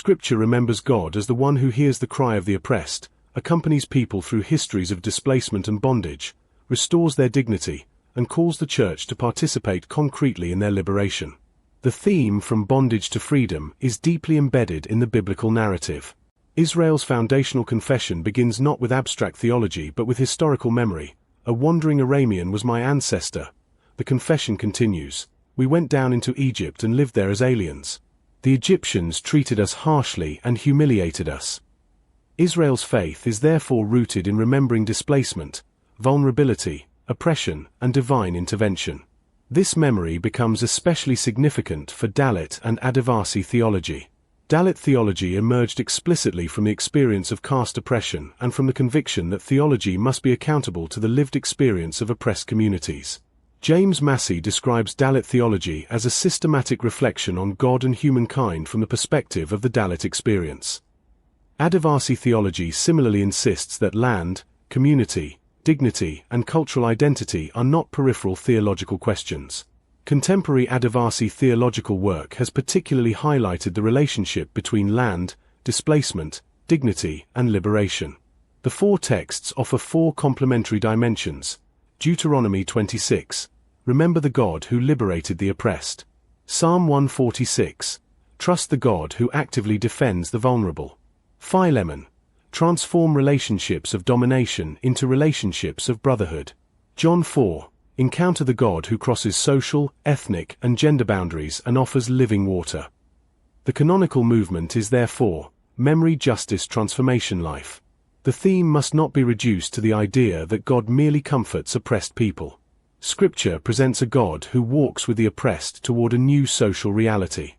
Scripture remembers God as the one who hears the cry of the oppressed, accompanies people through histories of displacement and bondage, restores their dignity, and calls the church to participate concretely in their liberation. The theme from bondage to freedom is deeply embedded in the biblical narrative. Israel's foundational confession begins not with abstract theology but with historical memory. A wandering Aramean was my ancestor. The confession continues. We went down into Egypt and lived there as aliens. The Egyptians treated us harshly and humiliated us. Israel's faith is therefore rooted in remembering displacement, vulnerability, oppression, and divine intervention. This memory becomes especially significant for Dalit and Adivasi theology. Dalit theology emerged explicitly from the experience of caste oppression and from the conviction that theology must be accountable to the lived experience of oppressed communities. James Massey describes Dalit theology as a systematic reflection on God and humankind from the perspective of the Dalit experience. Adivasi theology similarly insists that land, community, dignity, and cultural identity are not peripheral theological questions. Contemporary Adivasi theological work has particularly highlighted the relationship between land, displacement, dignity, and liberation. The four texts offer four complementary dimensions. Deuteronomy 26. Remember the God who liberated the oppressed. Psalm 146. Trust the God who actively defends the vulnerable. Philemon. Transform relationships of domination into relationships of brotherhood. John 4. Encounter the God who crosses social, ethnic, and gender boundaries and offers living water. The canonical movement is therefore memory, justice, transformation, life. The theme must not be reduced to the idea that God merely comforts oppressed people. Scripture presents a God who walks with the oppressed toward a new social reality.